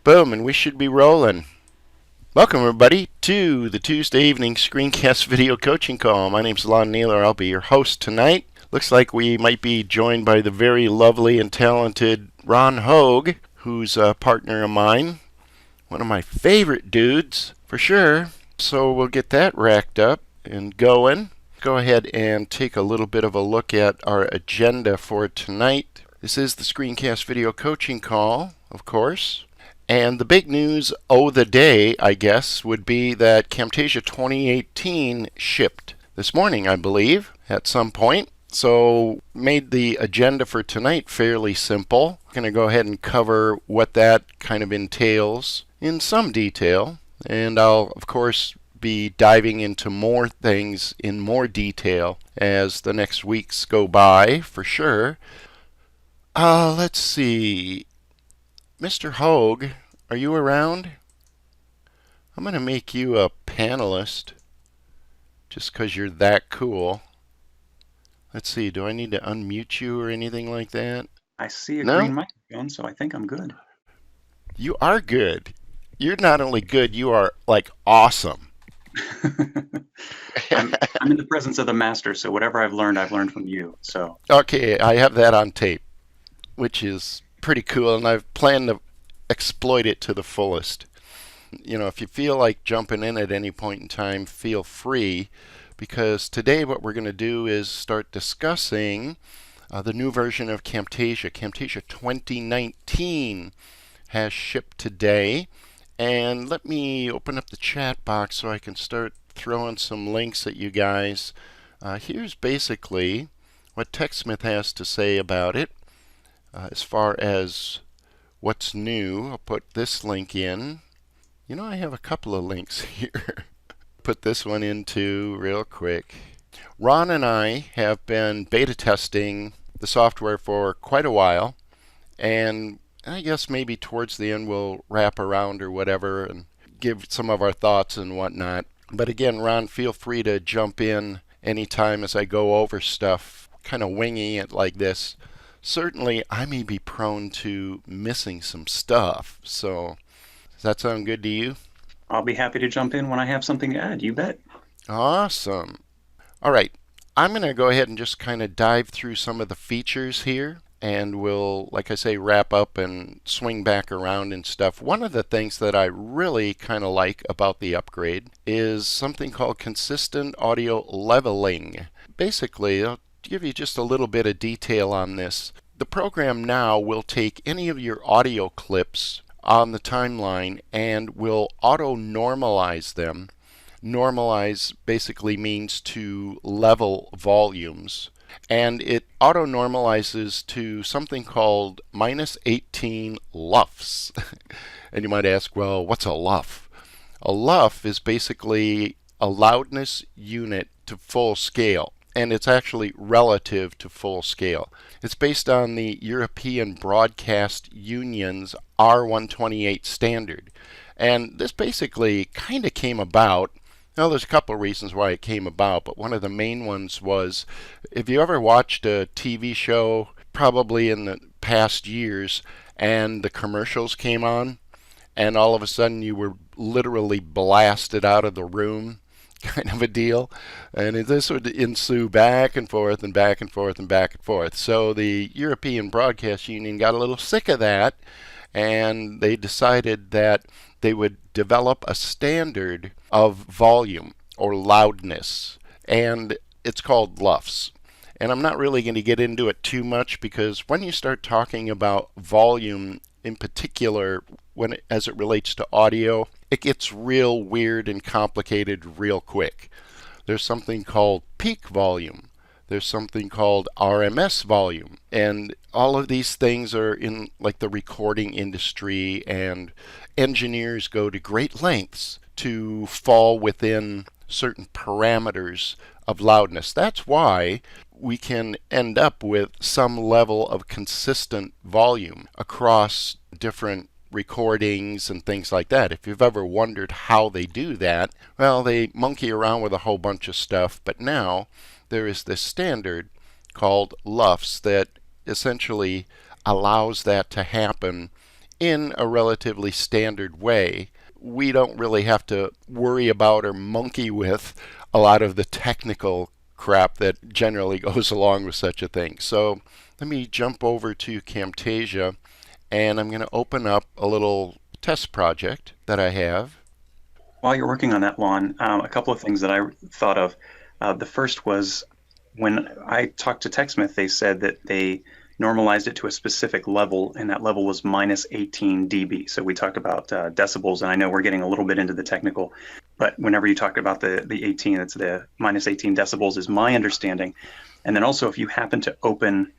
Boom, and we should be rolling. Welcome, everybody, to the Tuesday evening screencast video coaching call. My name's Naylor. I'll be your host tonight. Looks like we might be joined by the very lovely and talented Ron Hogue, who's a partner of mine. One of my favorite dudes, for sure. So we'll get that racked up and going. Go ahead and take a little bit of a look at our agenda for tonight. This is the screencast video coaching call, of course. And the big news of the day, I guess, would be that Camtasia 2018 shipped this morning, I believe, at some point. So made the agenda for tonight fairly simple. I'm going to go ahead and cover what that kind of entails in some detail. And I'll, of course, be diving into more things in more detail as the next weeks go by, for sure. Let's see. Mr. Hogue, are you around? I'm going to make you a panelist just because you're that cool. Let's see, do I need to unmute you or anything like that? I see a No? green microphone, so I think I'm good. You are good. You're not only good, you are like awesome. I'm in the presence of the master, so whatever I've learned from you. So Okay, I have that on tape, which is pretty cool, and I've planned to exploit it to the fullest. You know, if you feel like jumping in at any point in time, feel free, because today what we're going to do is start discussing the new version of Camtasia. Camtasia 2019 has shipped today. And let me open up the chat box so I can start throwing some links at you guys. Here's basically what TechSmith has to say about it. As far as what's new, I'll put this link in. You know, I have a couple of links here. Put this one into real quick. Ron and I have been beta testing the software for quite a while, and I guess maybe towards the end we'll wrap around or whatever and give some of our thoughts and whatnot. But again, Ron, feel free to jump in anytime as I go over stuff, kind of winging it like this. Certainly, I may be prone to missing some stuff. So, does that sound good to you? I'll be happy to jump in when I have something to add. You bet. Awesome. All right. I'm going to go ahead and just kind of dive through some of the features here. And we'll, like I say, wrap up and swing back around and stuff. One of the things that I really kind of like about the upgrade is something called consistent audio leveling. Basically, I'll give you just a little bit of detail on this. The program now will take any of your audio clips on the timeline and will auto-normalize them. Normalize basically means to level volumes. And it auto-normalizes to something called -18 LUFS. And you might ask, well, what's a LUF? A LUF is basically a loudness unit to full scale, and it's actually relative to full scale. It's based on the European Broadcast Union's R128 standard. And this basically kind of came about. Now, there's a couple of reasons why it came about, but one of the main ones was, if you ever watched a TV show, probably in the past years, and the commercials came on, and all of a sudden you were literally blasted out of the room, kind of a deal, and this would ensue back and forth and back and forth and back and forth. So the European Broadcast Union got a little sick of that, and they decided that they would develop a standard of volume or loudness, and it's called LUFS. And I'm not really going to get into it too much, because when you start talking about volume in particular, as it relates to audio, it gets real weird and complicated real quick. There's something called peak volume. There's something called RMS volume. And all of these things are in like the recording industry, and engineers go to great lengths to fall within certain parameters of loudness. That's why we can end up with some level of consistent volume across different recordings and things like that. If you've ever wondered how they do that, well, they monkey around with a whole bunch of stuff, but now there is this standard called LUFS that essentially allows that to happen in a relatively standard way. We don't really have to worry about or monkey with a lot of the technical crap that generally goes along with such a thing. So let me jump over to Camtasia, and I'm going to open up a little test project that I have. While you're working on that, Lon, a couple of things that I thought of. The first was when I talked to TechSmith, they said that they normalized it to a specific level, and that level was minus 18 dB. So we talked about decibels, and I know we're getting a little bit into the technical, but whenever you talk about the 18, it's the minus 18 decibels is my understanding. And then also, if you happen to open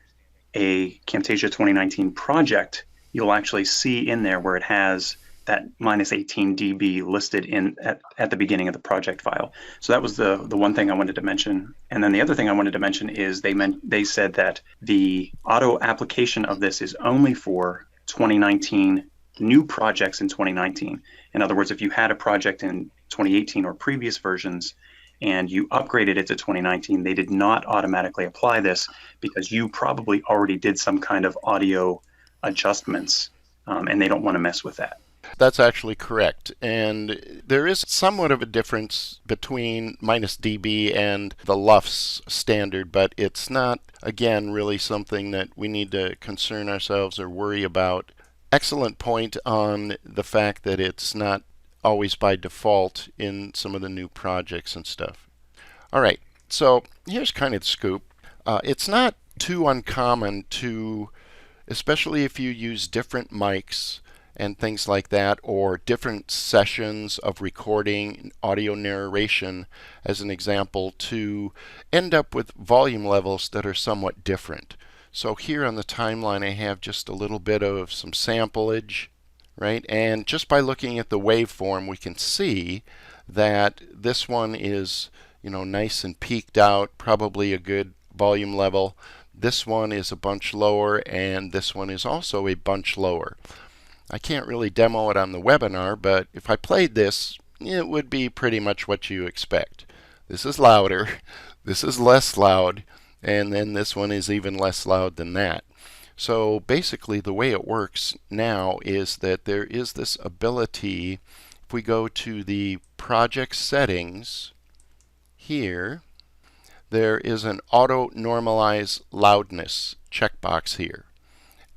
a Camtasia 2019 project, you'll actually see in there where it has that minus 18 dB listed in at the beginning of the project file. So that was the one thing I wanted to mention. And then the other thing I wanted to mention is they said that the auto application of this is only for 2019 new projects in 2019. In other words, if you had a project in 2018 or previous versions and you upgraded it to 2019, they did not automatically apply this because you probably already did some kind of audio adjustments, and they don't want to mess with that. That's actually correct. And there is somewhat of a difference between minus dB and the LUFS standard, but it's not, again, really something that we need to concern ourselves or worry about. Excellent point on the fact that it's not always by default in some of the new projects and stuff. All right, so here's kind of the scoop. It's not too uncommon to, especially if you use different mics and things like that, or different sessions of recording audio narration, as an example, to end up with volume levels that are somewhat different. So here on the timeline I have just a little bit of some samplage, right? And just by looking at the waveform we can see that this one is, nice and peaked out, probably a good volume level. This one is a bunch lower, and this one is also a bunch lower. I can't really demo it on the webinar, but if I played this, it would be pretty much what you expect. This is louder, this is less loud, and then this one is even less loud than that. So basically the way it works now is that there is this ability, if we go to the project settings here, there is an auto normalize loudness checkbox here.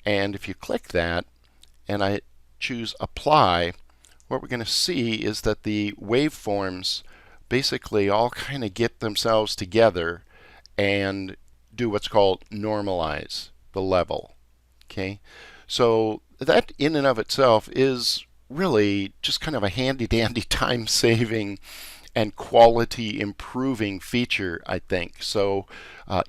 And if you click that, and I choose apply, what we're going to see is that the waveforms basically all kind of get themselves together and do what's called normalize the level. Okay, so that in and of itself is really just kind of a handy dandy time saving and quality improving feature, I think. So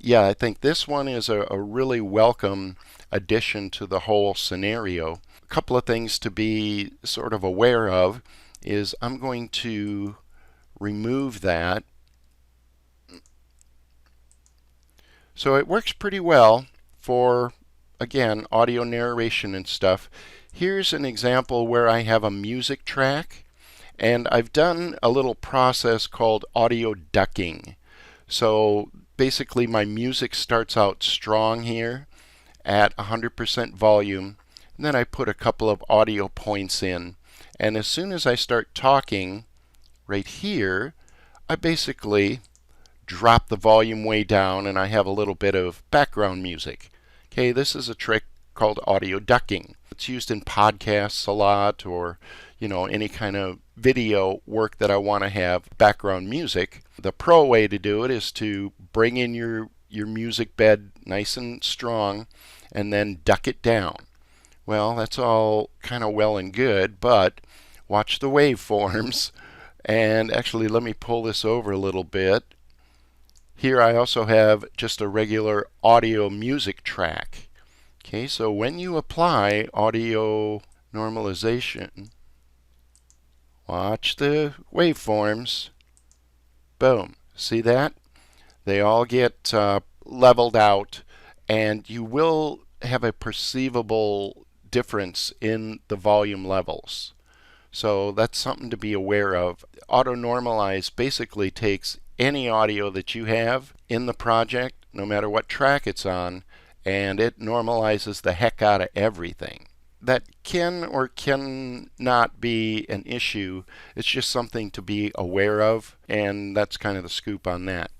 yeah, I think this one is a really welcome addition to the whole scenario. A couple of things to be sort of aware of is I'm going to remove that. So it works pretty well for, again, audio narration and stuff. Here's an example where I have a music track, and I've done a little process called audio ducking. So basically my music starts out strong here at 100% volume, and then I put a couple of audio points in. And as soon as I start talking right here, I basically drop the volume way down and I have a little bit of background music. Okay, this is a trick called audio ducking. It's used in podcasts a lot, or any kind of video work that I want to have background music. The pro way to do it is to bring in your music bed nice and strong and then duck it down. Well, that's all kind of well and good, but watch the waveforms. And actually, let me pull this over a little bit. Here I also have just a regular audio music track. Okay, so when you apply audio normalization, watch the waveforms. Boom. See that? They all get leveled out, and you will have a perceivable difference in the volume levels. So that's something to be aware of. Auto normalize basically takes any audio that you have in the project, no matter what track it's on, and it normalizes the heck out of everything. that can or cannot be an issue. It's just something to be aware of, and that's kind of the scoop on that.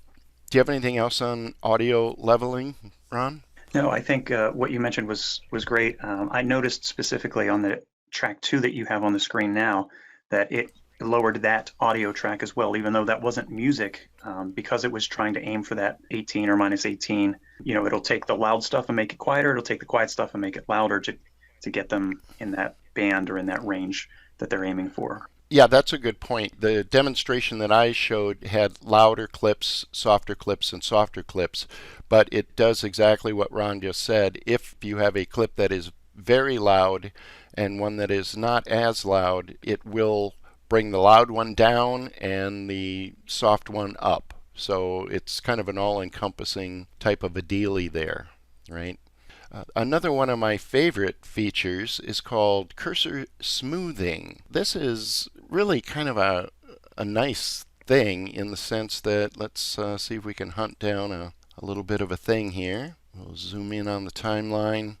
Do you have anything else on audio leveling, Ron? No, I think what you mentioned was great. I noticed specifically on the track two that you have on the screen now that it lowered that audio track as well, even though that wasn't music, because it was trying to aim for that 18 or minus 18. It'll take the loud stuff and make it quieter. It'll take the quiet stuff and make it louder to get them in that band or in that range that they're aiming for. Yeah, that's a good point. The demonstration that I showed had louder clips, and softer clips, but it does exactly what Ron just said. If you have a clip that is very loud and one that is not as loud, it will bring the loud one down and the soft one up. So it's kind of an all-encompassing type of a dealie there, right? Another one of my favorite features is called cursor smoothing. This is really kind of a nice thing in the sense that let's see if we can hunt down a little bit of a thing here. We'll zoom in on the timeline.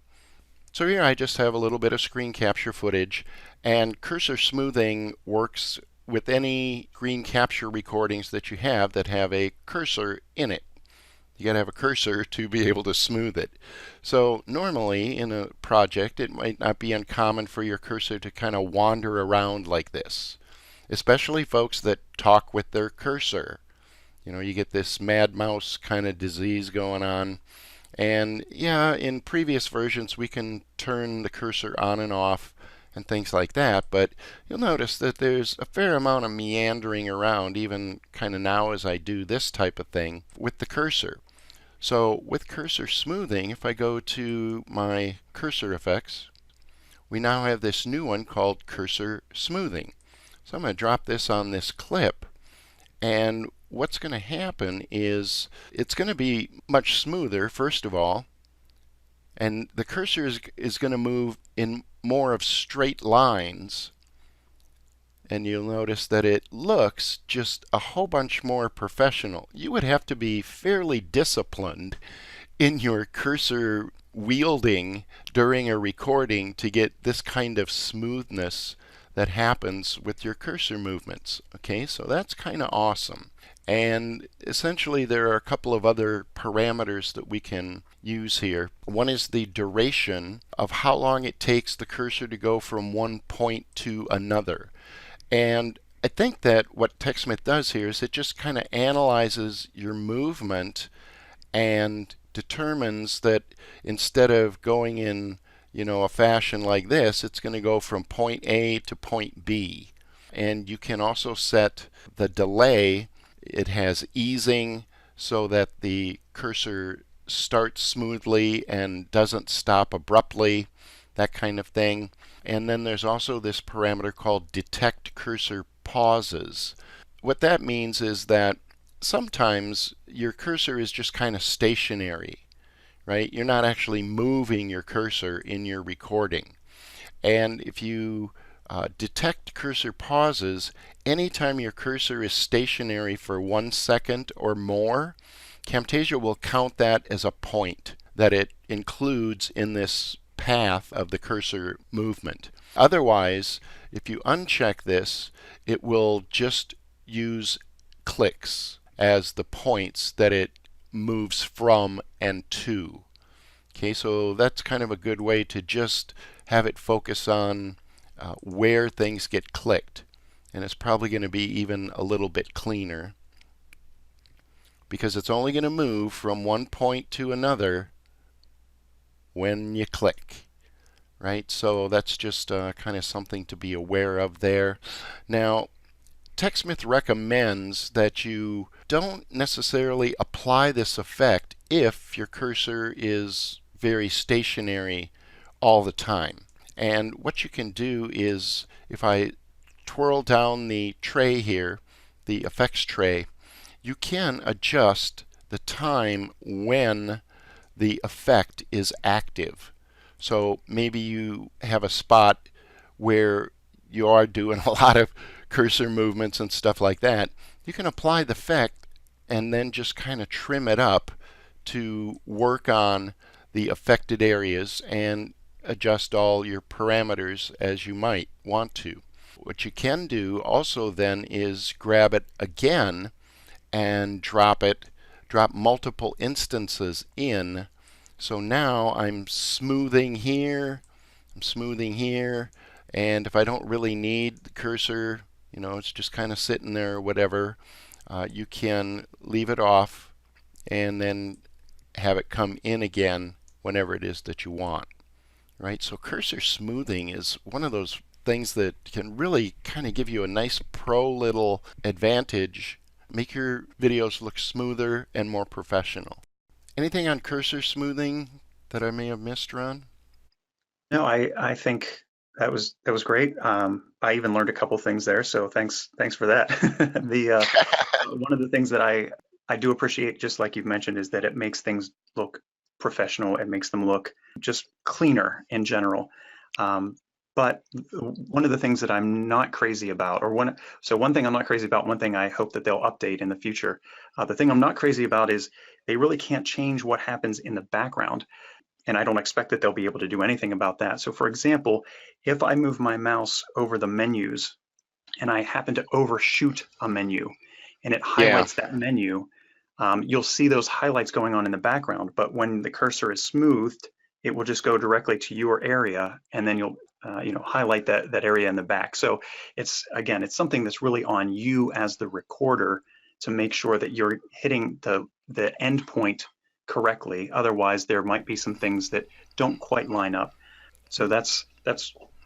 So here I just have a little bit of screen capture footage, and cursor smoothing works with any screen capture recordings that you have that have a cursor in it. You got to have a cursor to be able to smooth it. So normally in a project, it might not be uncommon for your cursor to kind of wander around like this, especially folks that talk with their cursor. You get this mad mouse kind of disease going on. And yeah, in previous versions, we can turn the cursor on and off and things like that, but you'll notice that there's a fair amount of meandering around, even kind of now as I do this type of thing with the cursor. So with cursor smoothing, if I go to my cursor effects, we now have this new one called cursor smoothing. So I'm going to drop this on this clip, and what's going to happen is it's going to be much smoother, first of all, and the cursor is going to move in more of straight lines, and you'll notice that it looks just a whole bunch more professional. You would have to be fairly disciplined in your cursor wielding during a recording to get this kind of smoothness that happens with your cursor movements. Okay, so that's kind of awesome. And essentially there are a couple of other parameters that we can use here. One is the duration of how long it takes the cursor to go from one point to another. And I think that what TechSmith does here is it just kind of analyzes your movement and determines that instead of going in, a fashion like this, it's going to go from point A to point B. And you can also set the delay. It has easing so that the cursor starts smoothly and doesn't stop abruptly, that kind of thing. And then there's also this parameter called detect cursor pauses. What that means is that sometimes your cursor is just kind of stationary, right? You're not actually moving your cursor in your recording. And if you detect cursor pauses, anytime your cursor is stationary for 1 second or more, Camtasia will count that as a point that it includes in this path of the cursor movement. Otherwise, if you uncheck this, it will just use clicks as the points that it moves from and to. Okay, so that's kind of a good way to just have it focus on where things get clicked. And it's probably going to be even a little bit cleaner because it's only going to move from one point to another when you click, right? So that's just kind of something to be aware of there. Now, TechSmith recommends that you don't necessarily apply this effect if your cursor is very stationary all the time. And what you can do is, if I twirl down the tray here, the effects tray, you can adjust the time when the effect is active. So maybe you have a spot where you are doing a lot of cursor movements and stuff like that. You can apply the effect and then just kind of trim it up to work on the affected areas. And adjust all your parameters as you might want to. What you can do also then is grab it again and drop multiple instances in. So now I'm smoothing here, and if I don't really need the cursor, it's just kind of sitting there or whatever, you can leave it off and then have it come in again whenever it is that you want. Right? So cursor smoothing is one of those things that can really kind of give you a nice pro little advantage, make your videos look smoother and more professional. Anything on cursor smoothing that I may have missed, Ron? No, I think that was great. I even learned a couple things there, so thanks for that. The One of the things that I do appreciate, just like you've mentioned, is that it makes things look professional. It makes them look just cleaner in general. Um, but one of the things that I'm not crazy about, one thing I'm not crazy about, one thing I hope that they'll update in the future. The thing I'm not crazy about is they really can't change what happens in the background, and I don't expect that they'll be able to do anything about that. So for example, if I move my mouse over the menus and I happen to overshoot a menu and it Yeah. highlights that menu, you'll see those highlights going on in the background. But when the cursor is smoothed, it will just go directly to your area, and then you'll highlight that area in the back. So it's something that's really on you as the recorder to make sure that you're hitting the end point correctly. Otherwise, there might be some things that don't quite line up. So that's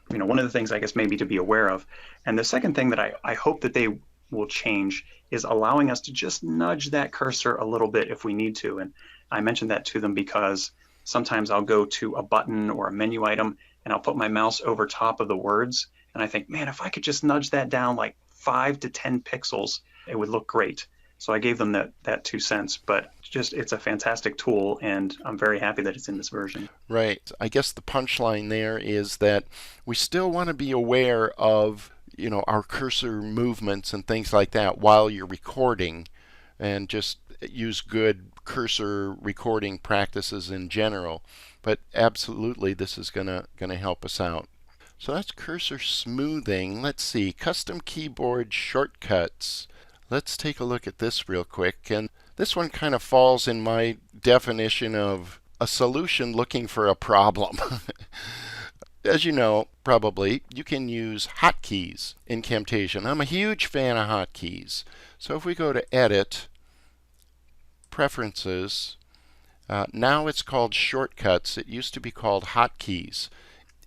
one of the things I guess maybe to be aware of. And the second thing that I hope that they will change is allowing us to just nudge that cursor a little bit if we need to. And I mentioned that to them because sometimes I'll go to a button or a menu item and I'll put my mouse over top of the words. And I think, man, if I could just nudge that down like 5 to 10 pixels, it would look great. So I gave them that 2 cents, but just it's a fantastic tool, and I'm very happy that it's in this version. Right. I guess the punchline there is that we still want to be aware of, our cursor movements and things like that while you're recording, and just use good cursor recording practices in general. But absolutely, this is gonna help us out. So that's cursor smoothing. Let's see, custom keyboard shortcuts. Let's take a look at this real quick. And this one kind of falls in my definition of a solution looking for a problem. As you know, probably, you can use hotkeys in Camtasia. And I'm a huge fan of hotkeys. So if we go to Edit, Preferences, now it's called Shortcuts. It used to be called Hotkeys.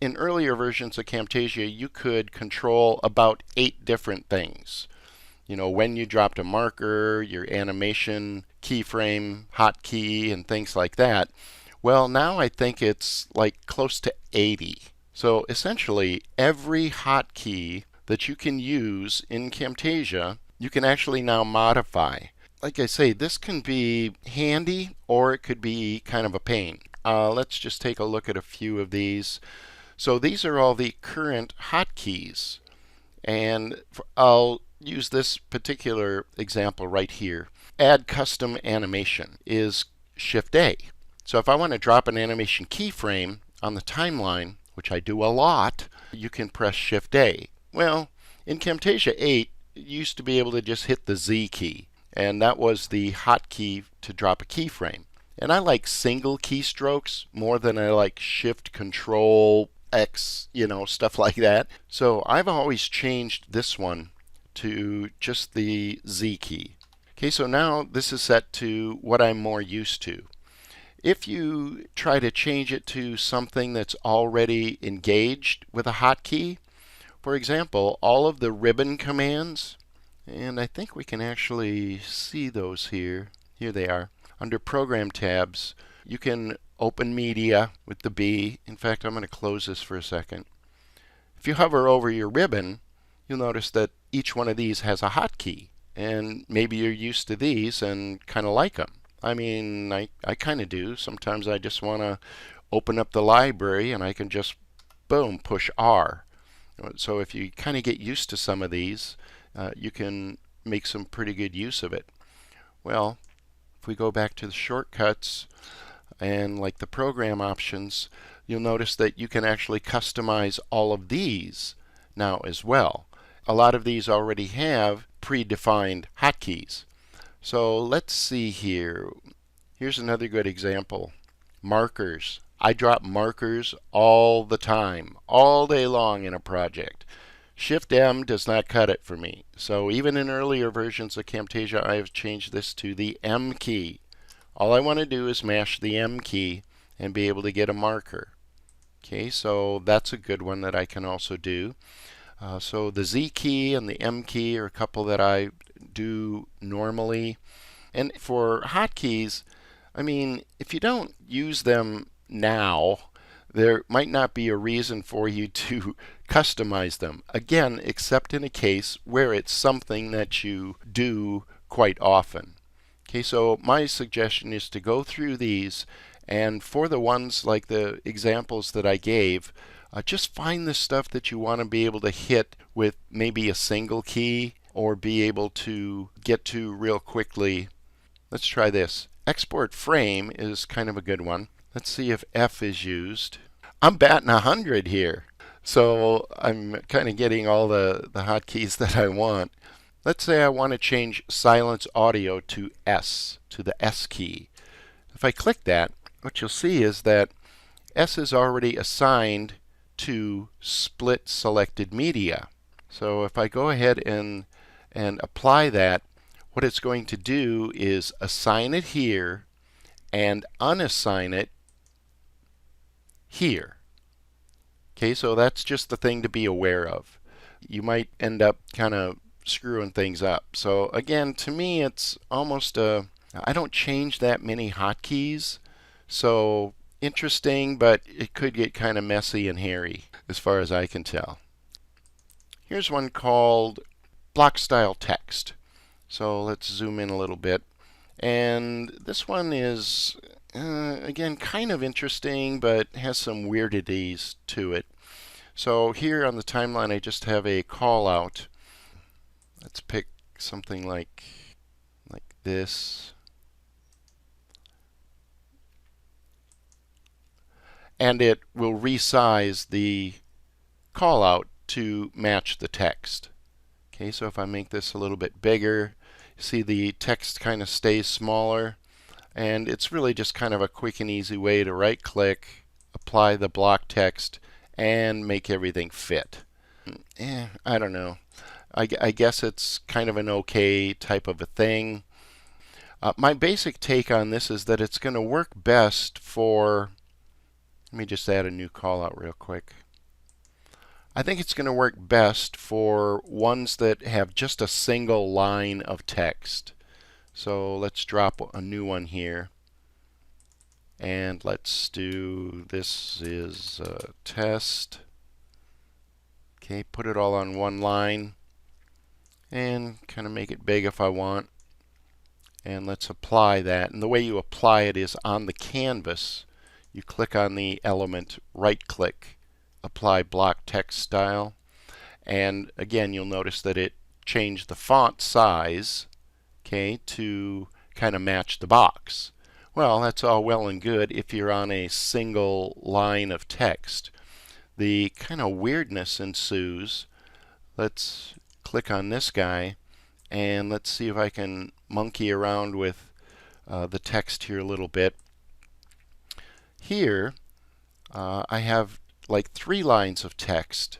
In earlier versions of Camtasia, you could control about 8 different things. When you dropped a marker, your animation keyframe hotkey, and things like that. Well, now I think it's like close to 80. So essentially, every hotkey that you can use in Camtasia, you can actually now modify. Like I say, this can be handy or it could be kind of a pain. Let's just take a look at a few of these. So these are all the current hotkeys. And I'll use this particular example right here. Add custom animation is Shift A. So if I want to drop an animation keyframe on the timeline, which I do a lot, you can press Shift A. Well, in Camtasia 8, you used to be able to just hit the Z key, and that was the hotkey to drop a keyframe. And I like single keystrokes more than I like Shift Control X, stuff like that. So I've always changed this one to just the Z key. Okay, so now this is set to what I'm more used to. If you try to change it to something that's already engaged with a hotkey, for example, all of the ribbon commands, and I think we can actually see those here. Here they are. Under Program tabs, you can open Media with the B. In fact, I'm going to close this for a second. If you hover over your ribbon, you'll notice that each one of these has a hotkey. And maybe you're used to these and kind of like them. I mean, I kind of do. Sometimes I just want to open up the library and I can just, boom, push R. So if you kind of get used to some of these, you can make some pretty good use of it. Well, if we go back to the shortcuts and like the program options, you'll notice that you can actually customize all of these now as well. A lot of these already have predefined hotkeys. So let's see here. Here's another good example. Markers. I drop markers all the time, all day long in a project. Shift M does not cut it for me. So even in earlier versions of Camtasia, I have changed this to the M key. All I want to do is mash the M key and be able to get a marker. Okay, so that's a good one that I can also do. So the Z key and the M key are a couple that I do normally. And for hotkeys, I mean, if you don't use them now, there might not be a reason for you to customize them. Again, except in a case where it's something that you do quite often. Okay, so my suggestion is to go through these, and for the ones like the examples that I gave, just find the stuff that you want to be able to hit with maybe a single key or be able to get to real quickly. Let's try this. Export frame is kind of a good one. Let's see if F is used. I'm batting 100 here. So I'm kind of getting all the hotkeys that I want. Let's say I want to change silence audio to S, to the S key. If I click that, what you'll see is that S is already assigned to split selected media. So if I go ahead and apply that, what it's going to do is assign it here and unassign it here. Okay, so that's just the thing to be aware of. You might end up kind of screwing things up. So again, to me, it's almost I don't change that many hotkeys. So interesting, but it could get kind of messy and hairy as far as I can tell. Here's one called block style text. So let's zoom in a little bit. And this one is, again, kind of interesting, but has some weirdities to it. So here on the timeline, I just have a call out. Let's pick something like this. And it will resize the call out to match the text. Okay, so if I make this a little bit bigger, see the text kind of stays smaller, and it's really just kind of a quick and easy way to right click, apply the block text, and make everything fit. I don't know. I guess it's kind of an okay type of a thing. My basic take on this is that it's going to work best for, let me just add a new call out real quick. I think it's going to work best for ones that have just a single line of text. So let's drop a new one here. And let's do, this is a test. Okay, put it all on one line. And kind of make it big if I want. And let's apply that. And the way you apply it is on the canvas. You click on the element, right click, apply block text style. And again, you'll notice that it changed the font size, okay, to kind of match the box. Well, that's all well and good if you're on a single line of text. The kind of weirdness ensues. Let's click on this guy, and let's see if I can monkey around with the text here a little bit. Here, I have like 3 lines of text,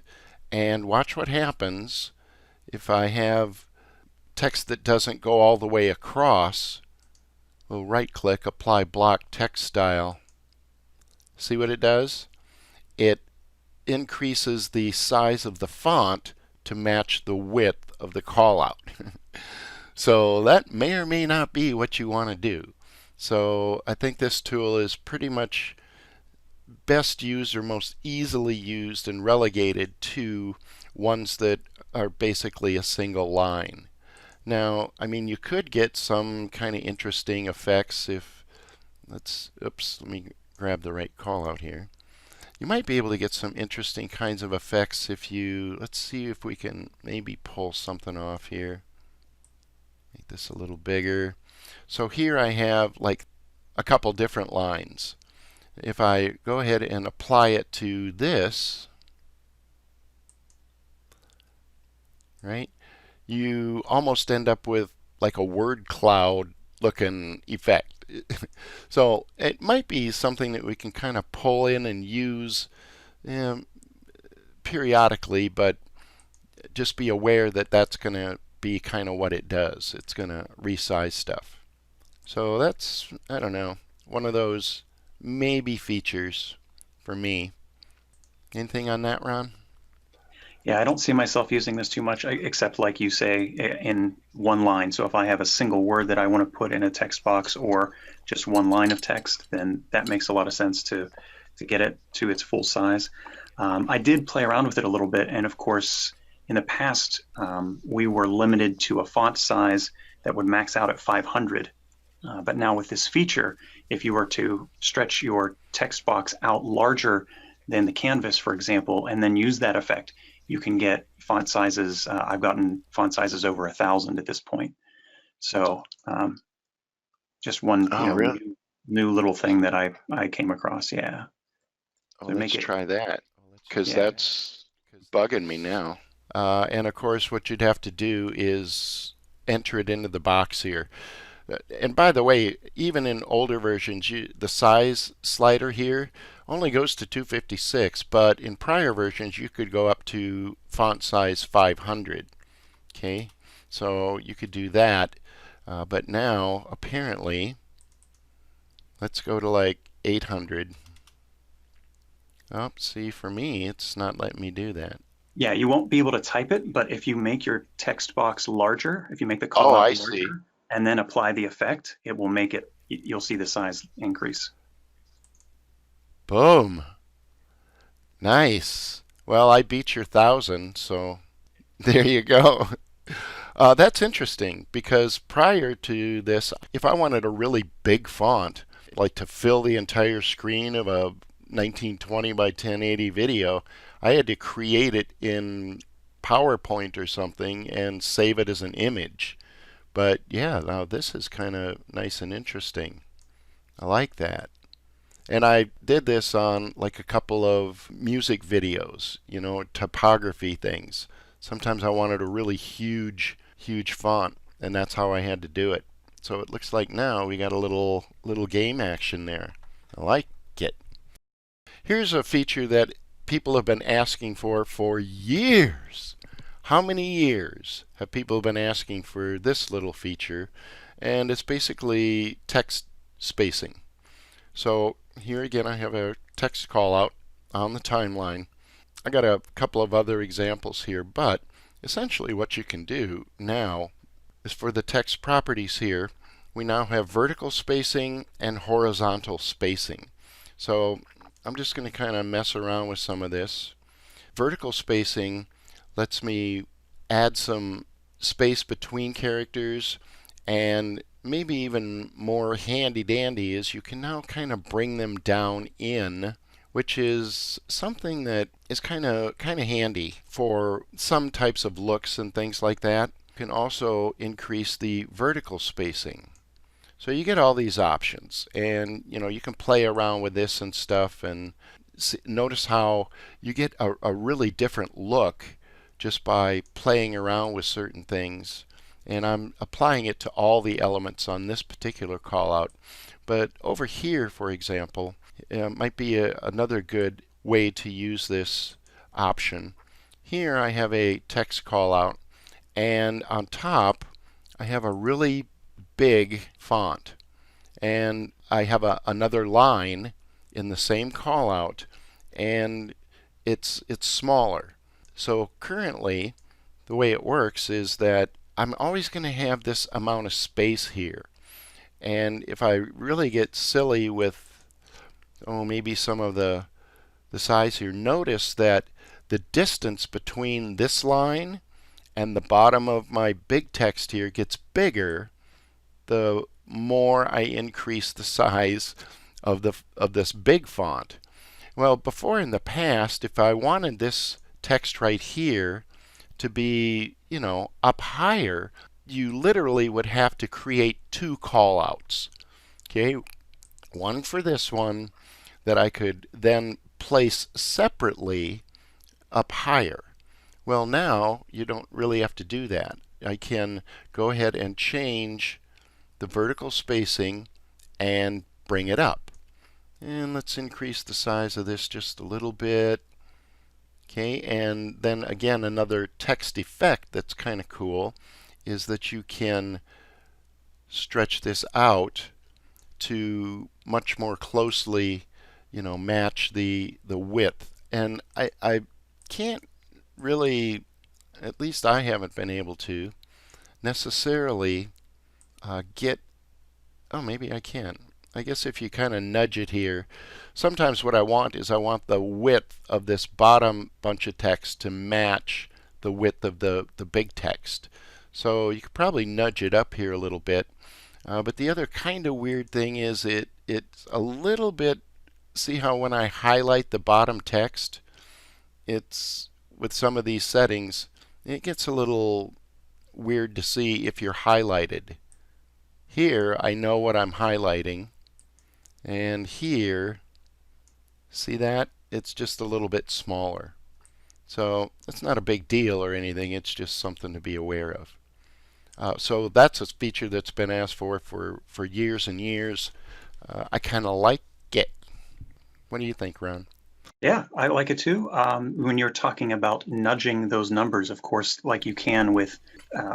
and watch what happens if I have text that doesn't go all the way across. We'll right click, apply block text style. See what it does? It increases the size of the font to match the width of the callout. So that may or may not be what you want to do. So I think this tool is pretty much best used or most easily used and relegated to ones that are basically a single line. Now, I mean, you could get some kind of interesting effects if, let me grab the right call out here. You might be able to get some interesting kinds of effects if you, let's see if we can maybe pull something off here. Make this a little bigger. So here I have like a couple different lines. If I go ahead and apply it to this, right, you almost end up with like a word cloud looking effect. So it might be something that we can kind of pull in and use um, periodically, but just be aware that that's going to be kind of what it does. It's going to resize stuff. So that's, I don't know, one of those maybe features for me. Anything on that, Ron? Yeah, I don't see myself using this too much, except like you say, in one line. So if I have a single word that I want to put in a text box or just one line of text, then that makes a lot of sense to get it to its full size. I did play around with it a little bit, and of course, in the past, we were limited to a font size that would max out at 500. But now with this feature, if you were to stretch your text box out larger than the canvas, for example, and then use that effect, you can get font sizes. I've gotten font sizes over 1,000 at this point. So just one, Oh, really? new little thing that I came across. Yeah. Oh, So let's make it. try that because Yeah. that's bugging me now. And of course, what you'd have to do is enter it into the box here. And by the way, even in older versions, the size slider here only goes to 256, but in prior versions, you could go up to font size 500. Okay, so you could do that. But now, apparently, let's go to like 800. Oh, see, for me, it's not letting me do that. Yeah, you won't be able to type it, but if you make your text box larger, if you make the Oh, call out I see. larger and then apply the effect, it will make it, you'll see the size increase. Boom. Nice. Well, I beat your 1,000, so there you go. That's interesting because prior to this, if I wanted a really big font, like to fill the entire screen of a 1920 by 1080 video, I had to create it in PowerPoint or something and save it as an image. But yeah, now this is kind of nice and interesting. I like that. And I did this on like a couple of music videos, topography things. Sometimes I wanted a really huge font, and that's how I had to do it. So it looks like now we got a little game action there. I like it. Here's a feature that people have been asking for years. How many years have people been asking for this little feature? And it's basically text spacing. So here again, I have a text call out on the timeline. I got a couple of other examples here, but essentially what you can do now is for the text properties here, we now have vertical spacing and horizontal spacing. So I'm just going to kind of mess around with some of this. Vertical spacing lets me add some space between characters, and maybe even more handy dandy is you can now kind of bring them down in, which is something that is kind of handy for some types of looks and things like that. You can also increase the vertical spacing. So you get all these options, and you can play around with this and stuff, and notice how you get a really different look just by playing around with certain things. And I'm applying it to all the elements on this particular call out. But over here, for example, might be another good way to use this option. Here I have a text call out, and on top I have a really big font, and I have another line in the same call out, and it's smaller. So currently the way it works is that I'm always going to have this amount of space here. And if I really get silly with, maybe some of the size here, notice that the distance between this line and the bottom of my big text here gets bigger the more I increase the size of this big font. Well, before in the past, if I wanted this text right here to be, up higher, you literally would have to create two callouts. Okay, one for this one, that I could then place separately up higher. Well, now you don't really have to do that. I can go ahead and change the vertical spacing and bring it up. And let's increase the size of this just a little bit. Okay, and then again, another text effect that's kind of cool is that you can stretch this out to much more closely, match the width. And I can't really, at least I haven't been able to necessarily get, oh, maybe I can. I guess if you kind of nudge it here, sometimes what I want is I want the width of this bottom bunch of text to match the width of the big text. So you could probably nudge it up here a little bit. But the other kind of weird thing is it's a little bit, see how when I highlight the bottom text, it's with some of these settings, it gets a little weird to see if you're highlighted. Here I know what I'm highlighting, and here, see that? It's just a little bit smaller. So it's not a big deal or anything, it's just something to be aware of. So that's a feature that's been asked for years and years. I kind of like it. What do you think, Ron? Yeah, I like it too. When you're talking about nudging those numbers, of course, like you can with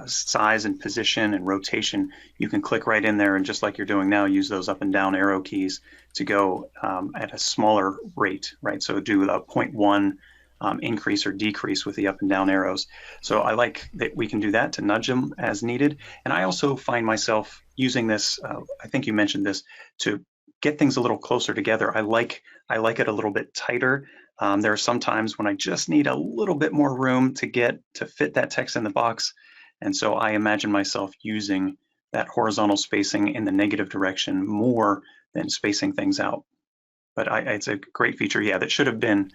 size and position and rotation, you can click right in there and just like you're doing now, use those up and down arrow keys to go at a smaller rate, right? So do a 0.1 increase or decrease with the up and down arrows. So I like that we can do that to nudge them as needed. And I also find myself using this, I think you mentioned this, to get things a little closer together. I like it a little bit tighter. There are some times when I just need a little bit more room to fit that text in the box. And so I imagine myself using that horizontal spacing in the negative direction more than spacing things out. But it's a great feature, yeah, that should have been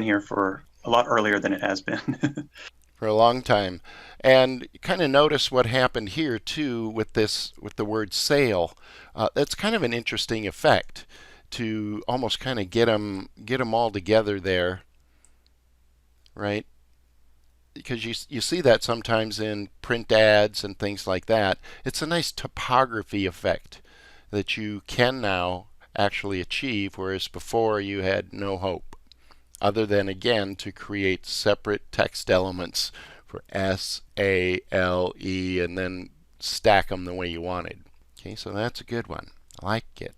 here for a lot earlier than it has been. For a long time. And kind of notice what happened here too with the word sale. That's kind of an interesting effect to almost kind of get them all together there, right? Because you see that sometimes in print ads and things like that. It's a nice typography effect that you can now actually achieve, whereas before you had no hope, other than again to create separate text elements for S, A, L, E, and then stack them the way you wanted. Okay, so that's a good one. I like it.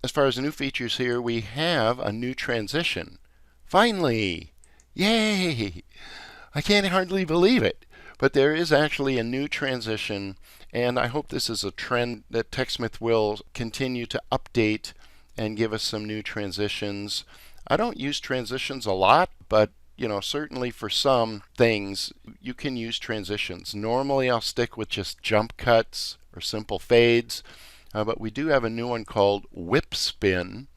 As far as the new features here, we have a new transition. Finally! Yay! I can't hardly believe it. But there is actually a new transition, and I hope this is a trend that TechSmith will continue to update and give us some new transitions. I don't use transitions a lot, but certainly for some things you can use transitions. Normally I'll stick with just jump cuts or simple fades, but we do have a new one called whip spin,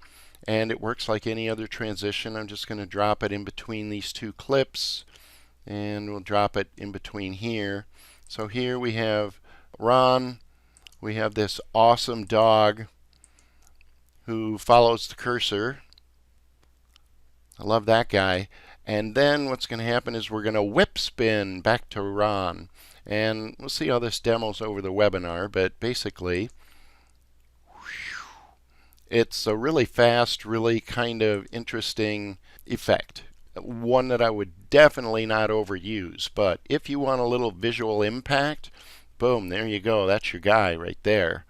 and it works like any other transition. I'm just going to drop it in between these two clips, and we'll drop it in between here. So here we have Ron, we have this awesome dog who follows the cursor. I love that guy. And then what's going to happen is we're going to whip spin back to Ron. And we'll see how this demos over the webinar, but basically it's a really fast, really kind of interesting effect. One that I would definitely not overuse, but if you want a little visual impact, boom, there you go. That's your guy right there.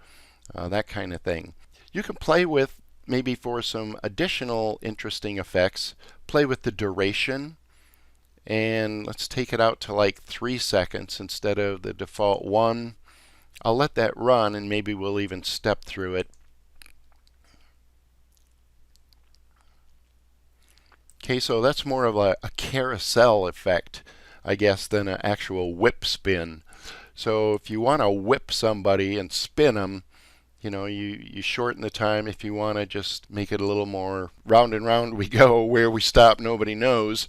That kind of thing. You can play with, maybe for some additional interesting effects, play with the duration. And let's take it out to like 3 seconds instead of the default 1. I'll let that run and maybe we'll even step through it. Okay, so that's more of a carousel effect, I guess, than an actual whip spin. So if you want to whip somebody and spin them, you shorten the time. If you want to just make it a little more round and round we go, where we stop nobody knows,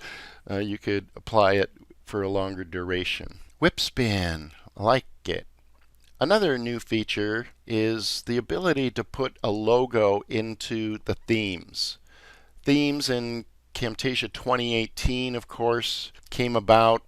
you could apply it for a longer duration. Whip spin, I like it. Another new feature is the ability to put a logo into the themes. Themes in Camtasia 2018, of course, came about,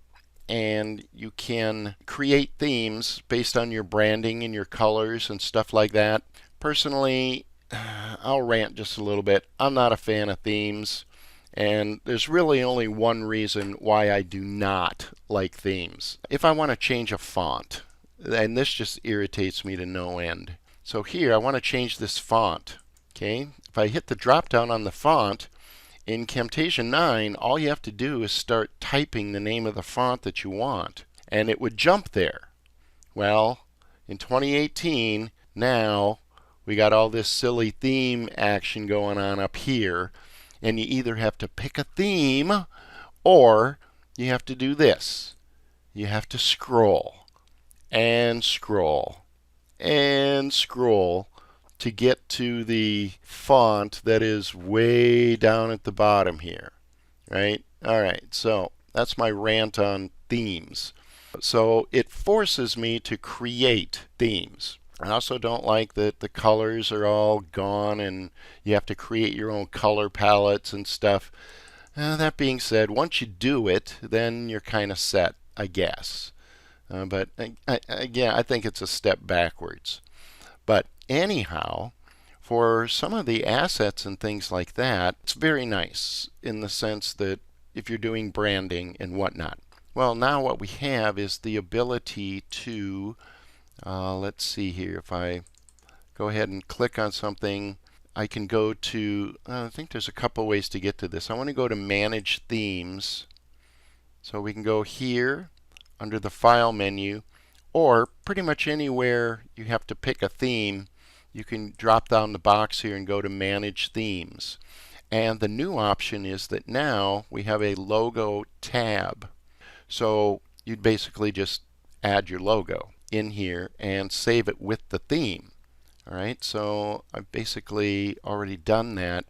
and you can create themes based on your branding and your colors and stuff like that. Personally, I'll rant just a little bit. I'm not a fan of themes, and there's really only one reason why I do not like themes. If I want to change a font, and this just irritates me to no end. So here, I want to change this font. Okay, if I hit the drop down on the font, in Camtasia 9, all you have to do is start typing the name of the font that you want, and it would jump there. Well, in 2018, now we got all this silly theme action going on up here, and you either have to pick a theme or you have to do this. You have to scroll and scroll and scroll to get to the font that is way down at the bottom here, right? All right, so that's my rant on themes. So it forces me to create themes. I also don't like that the colors are all gone and you have to create your own color palettes and stuff. That being said, once you do it, then you're kind of set, I guess. But again, I think it's a step backwards. But anyhow, for some of the assets and things like that, it's very nice in the sense that if you're doing branding and whatnot. Well, now what we have is the ability to, let's see here, if I go ahead and click on something, I can go to, I think there's a couple ways to get to this. I want to go to Manage Themes. So we can go here under the File menu, or pretty much anywhere you have to pick a theme, you can drop down the box here and go to Manage Themes. And the new option is that now we have a logo tab. So you'd basically just add your logo in here and save it with the theme. All right, so I've basically already done that.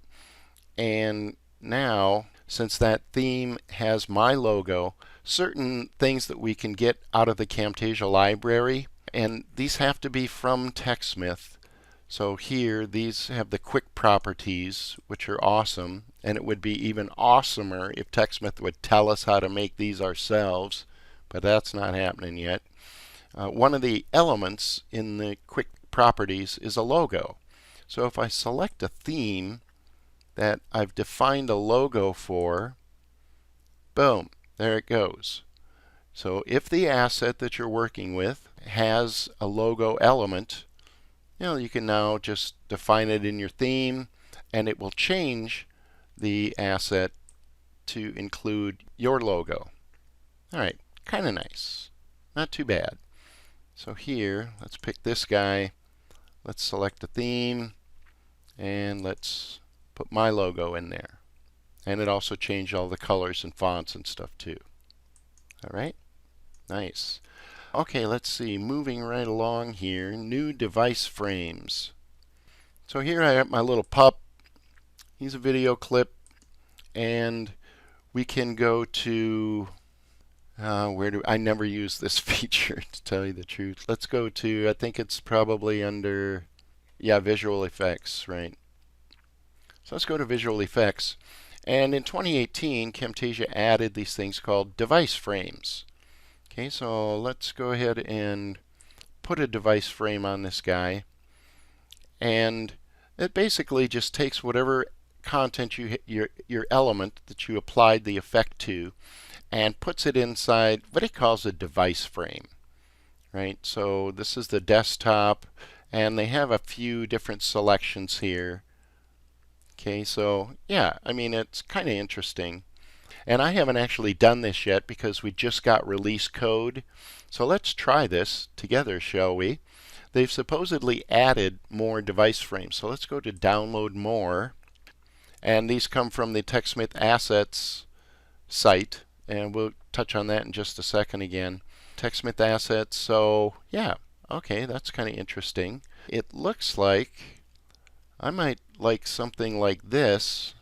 And now, since that theme has my logo, certain things that we can get out of the Camtasia library, and these have to be from TechSmith. So here, these have the quick properties, which are awesome, and it would be even awesomer if TechSmith would tell us how to make these ourselves, but that's not happening yet. One of the elements in the quick properties is a logo. So if I select a theme that I've defined a logo for, boom, there it goes. So if the asset that you're working with has a logo element, you can now just define it in your theme, and it will change the asset to include your logo. All right, kind of nice. Not too bad. So here, let's pick this guy. Let's select a theme, and let's put my logo in there. And it also changed all the colors and fonts and stuff too. All right, nice. Okay, let's see, moving right along here, new device frames. So here I have my little pup. He's a video clip, and we can go to, I never use this feature to tell you the truth. Let's go to, I think it's probably under, yeah, visual effects, right? So let's go to visual effects. And in 2018, Camtasia added these things called device frames. Okay, so let's go ahead and put a device frame on this guy. And it basically just takes whatever content your element that you applied the effect to and puts it inside what it calls a device frame. Right? So this is the desktop, and they have a few different selections here. Okay, so yeah, I mean, it's kind of interesting. And I haven't actually done this yet because we just got release code. So let's try this together, shall we? They've supposedly added more device frames. So let's go to download more. And these come from the TechSmith Assets site. And we'll touch on that in just a second again. TechSmith Assets, so yeah, okay, that's kind of interesting. It looks like I might like something like this,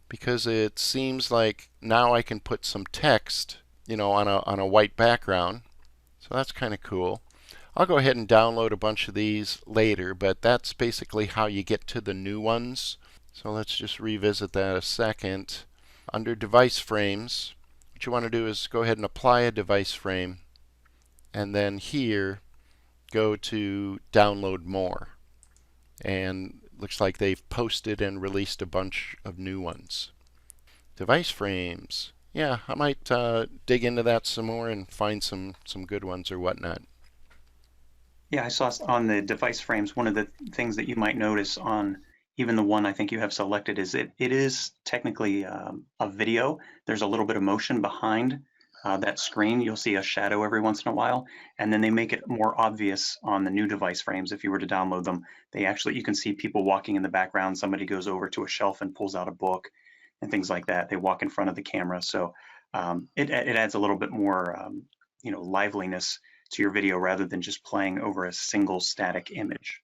because it seems like now I can put some text, on a white background. So that's kind of cool. I'll go ahead and download a bunch of these later, but that's basically how you get to the new ones. So let's just revisit that a second. Under device frames, what you want to do is go ahead and apply a device frame, and then here go to download more. And looks like they've posted and released a bunch of new ones. Device frames. Yeah, I might dig into that some more and find some good ones or whatnot. Yeah, I saw on the device frames, one of the things that you might notice on even the one I think you have selected is it is technically a video. There's a little bit of motion behind that screen. You'll see a shadow every once in a while, and then they make it more obvious on the new device frames. If you were to download them, you can see people walking in the background. Somebody goes over to a shelf and pulls out a book and things like that. They walk in front of the camera. So it adds a little bit more liveliness to your video rather than just playing over a single static image.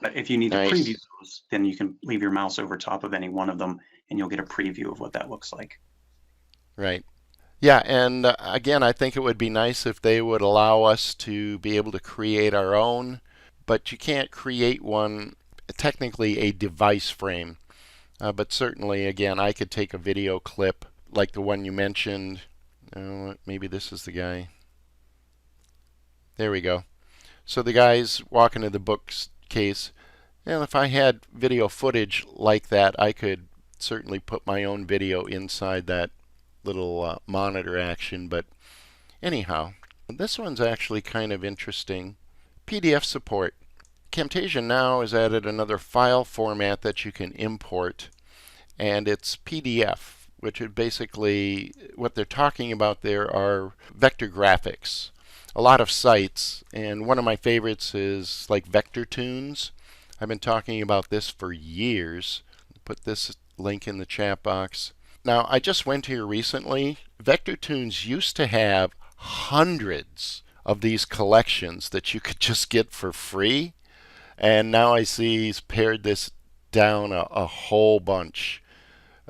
But if you need to preview Nice. those, then you can leave your mouse over top of any one of them and you'll get a preview of what that looks like. Right. Yeah, and again, I think it would be nice if they would allow us to be able to create our own, but you can't create one, technically a device frame. But certainly, again, I could take a video clip like the one you mentioned. Maybe this is the guy. There we go. So the guy's walking to the bookcase. And if I had video footage like that, I could certainly put my own video inside that little monitor action. But anyhow, this one's actually kind of interesting. PDF support. Camtasia now has added another file format that you can import, and it's PDF, which is basically what they're talking about there are vector graphics. A lot of sites, and one of my favorites is like Vector Tunes. I've been talking about this for years. Put this link in the chat box. Now, I just went here recently. Vector Tunes used to have hundreds of these collections that you could just get for free, and now I see he's pared this down a whole bunch.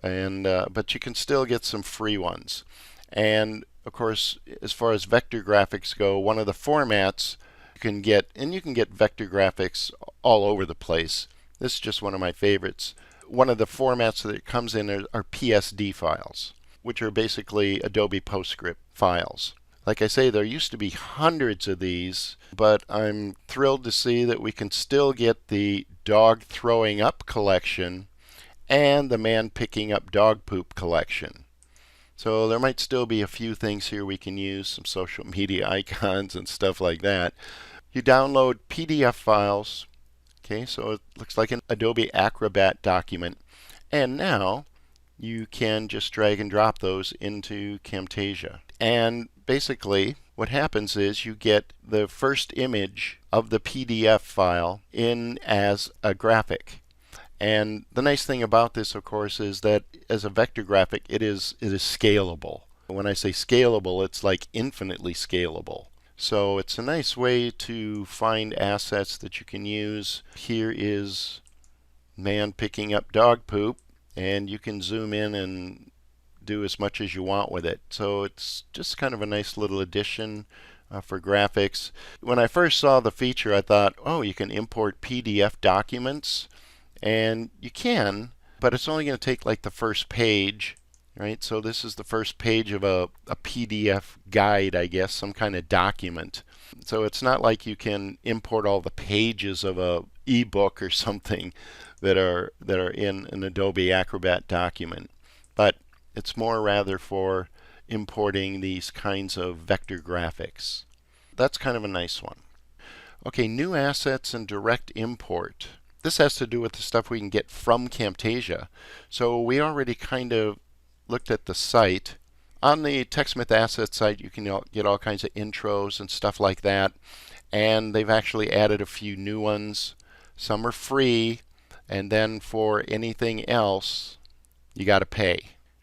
And but you can still get some free ones. And of course, as far as vector graphics go, one of the formats you can get, and you can get vector graphics all over the place. This is just one of my favorites. One of the formats that it comes in are PSD files, which are basically Adobe PostScript files. Like I say, there used to be hundreds of these, but I'm thrilled to see that we can still get the dog throwing up collection and the man picking up dog poop collection. So there might still be a few things here we can use, some social media icons and stuff like that. You download PDF files. Okay, so it looks like an Adobe Acrobat document. And now you can just drag and drop those into Camtasia. And basically what happens is you get the first image of the PDF file in as a graphic. And the nice thing about this, of course, is that as a vector graphic, it is scalable. When I say scalable, it's like infinitely scalable. So it's a nice way to find assets that you can use. Here is man picking up dog poop, and you can zoom in and do as much as you want with it. So it's just kind of a nice little addition for graphics. When I first saw the feature, I thought, oh, you can import PDF documents. And you can, but it's only going to take like the first page, right? So this is the first page of a PDF guide, I guess, some kind of document. So it's not like you can import all the pages of a ebook or something that are in an Adobe Acrobat document. But it's more rather for importing these kinds of vector graphics. That's kind of a nice one. Okay, new assets and direct import. This has to do with the stuff we can get from Camtasia. So we already kind of looked at the site. On the TechSmith Assets site, you can get all kinds of intros and stuff like that. And they've actually added a few new ones. Some are free, and then for anything else, you got to pay.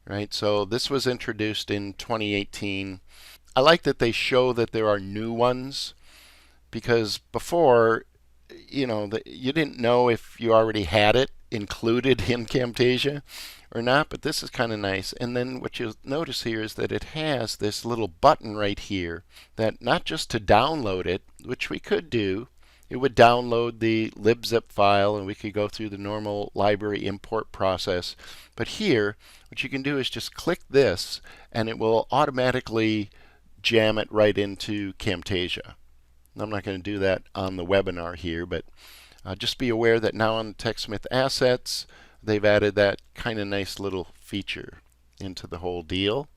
Right? So this was introduced in 2018. I like that they show that there are new ones, because before, you didn't know if you already had it included in Camtasia or not, but this is kind of nice. And then what you'll notice here is that it has this little button right here that not just to download it, which we could do, it would download the libzip file and we could go through the normal library import process. But here, what you can do is just click this and it will automatically jam it right into Camtasia. I'm not going to do that on the webinar here, but just be aware that now on TechSmith Assets, they've added that kind of nice little feature into the whole deal.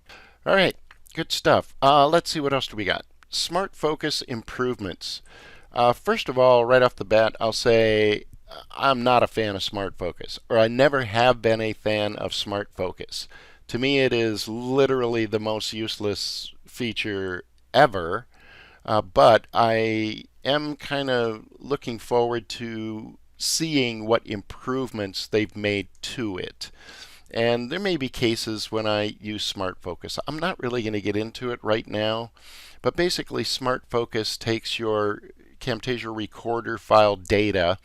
All right, good stuff. Let's see what else do we got. SmartFocus Improvements. First of all, right off the bat, I'll say I'm not a fan of SmartFocus, or I never have been a fan of SmartFocus. To me, it is literally the most useless feature ever. But I am kind of looking forward to seeing what improvements they've made to it. And there may be cases when I use Smart Focus. I'm not really going to get into it right now, but basically Smart Focus takes your Camtasia recorder file data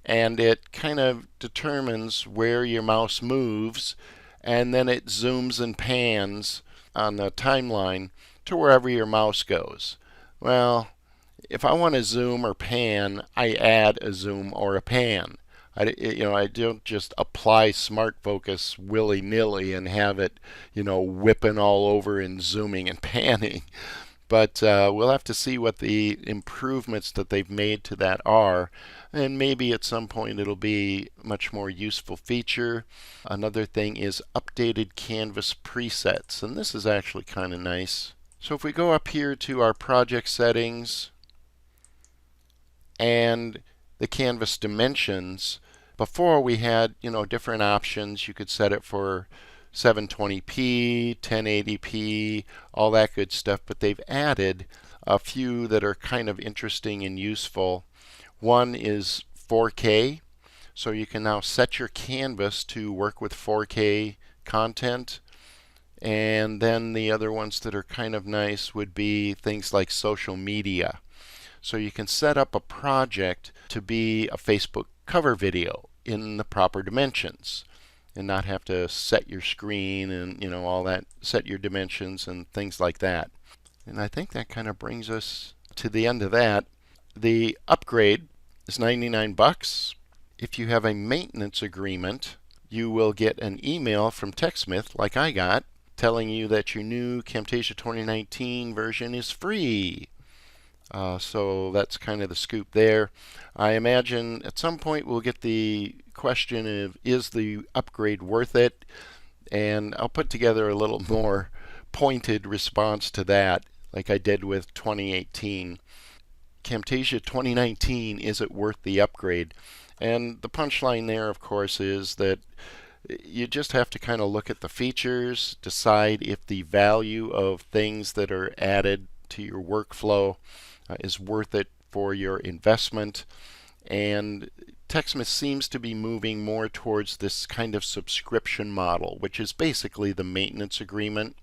and it kind of determines where your mouse moves and then it zooms and pans on the timeline to wherever your mouse goes. Well, if I want to zoom or pan, I add a zoom or a pan. I don't just apply Smart Focus willy-nilly and have it, whipping all over and zooming and panning. But we'll have to see what the improvements that they've made to that are. And maybe at some point it'll be a much more useful feature. Another thing is updated canvas presets. And this is actually kind of nice. So if we go up here to our project settings and the canvas dimensions, before we had, different options. You could set it for 720p, 1080p, all that good stuff, but they've added a few that are kind of interesting and useful. One is 4K, so you can now set your canvas to work with 4K content. And then the other ones that are kind of nice would be things like social media. So you can set up a project to be a Facebook cover video in the proper dimensions and not have to set your screen and all that, set your dimensions and things like that. And I think that kind of brings us to the end of that. The upgrade is 99 bucks. If you have a maintenance agreement, you will get an email from TechSmith like I got telling you that your new Camtasia 2019 version is free. So that's kind of the scoop there. I imagine at some point we'll get the question of, is the upgrade worth it? And I'll put together a little more pointed response to that, like I did with 2018. Camtasia 2019, is it worth the upgrade? And the punchline there, of course, is that you just have to kind of look at the features, decide if the value of things that are added to your workflow is worth it for your investment. And TechSmith seems to be moving more towards this kind of subscription model, which is basically the maintenance agreement.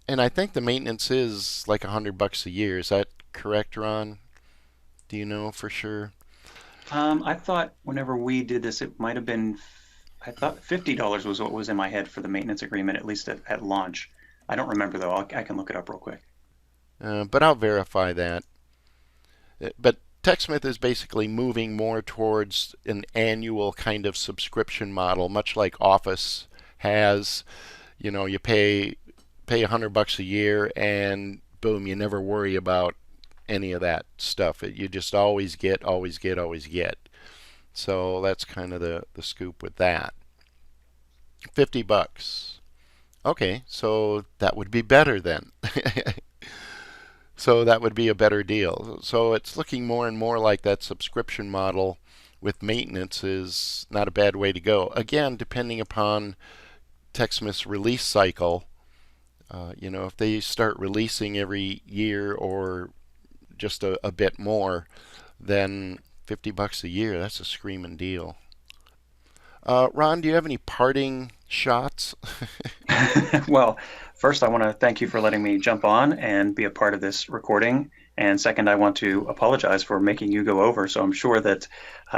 And I think the maintenance is like $100 a year. Is that correct, Ron? Do you know for sure? I thought whenever we did this, it might have been, I thought $50 was what was in my head for the maintenance agreement, at least at launch. I don't remember though. I can look it up real quick. But I'll verify that. But TechSmith is basically moving more towards an annual kind of subscription model, much like Office has. You pay $100 a year, and boom, you never worry about any of that stuff. You just always get, always get, always get. So that's kind of the scoop with that. $50. Okay, so that would be better then. So that would be a better deal. So it's looking more and more like that subscription model with maintenance is not a bad way to go. Again, depending upon TechSmith's release cycle, if they start releasing every year or just a bit more, then $50 a year, that's a screaming deal. Ron, do you have any parting shots? Well, first, I want to thank you for letting me jump on and be a part of this recording. And second, I want to apologize for making you go over. So I'm sure that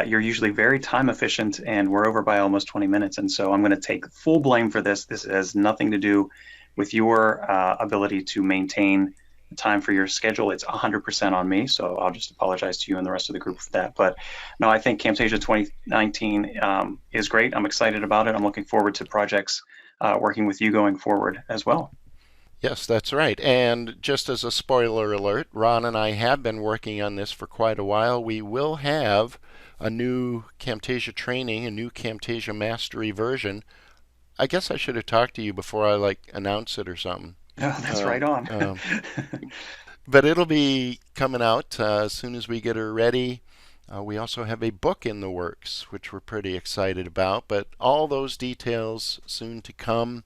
you're usually very time efficient, and we're over by almost 20 minutes. And so I'm going to take full blame for this. This has nothing to do with your ability to maintain time for your schedule. It's 100% on me. So I'll just apologize to you and the rest of the group for that. But no, I think Camtasia 2019 is great. I'm excited about it. I'm looking forward to projects working with you going forward as well. Yes, that's right. And just as a spoiler alert, Ron and I have been working on this for quite a while. We will have a new Camtasia training, a new Camtasia mastery version. I guess I should have talked to you before I announce it or something. No, that's right Um, on. um, but it'll be coming out as soon as we get her ready. We also have a book in the works, which we're pretty excited about. But all those details soon to come.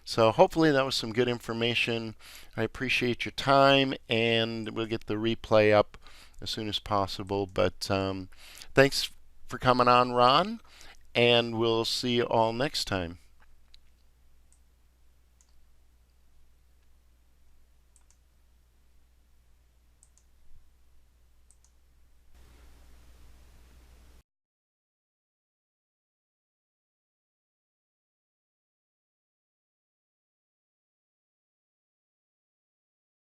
So hopefully that was some good information. I appreciate your time, and we'll get the replay up as soon as possible. But thanks for coming on, Ron, and we'll see you all next time.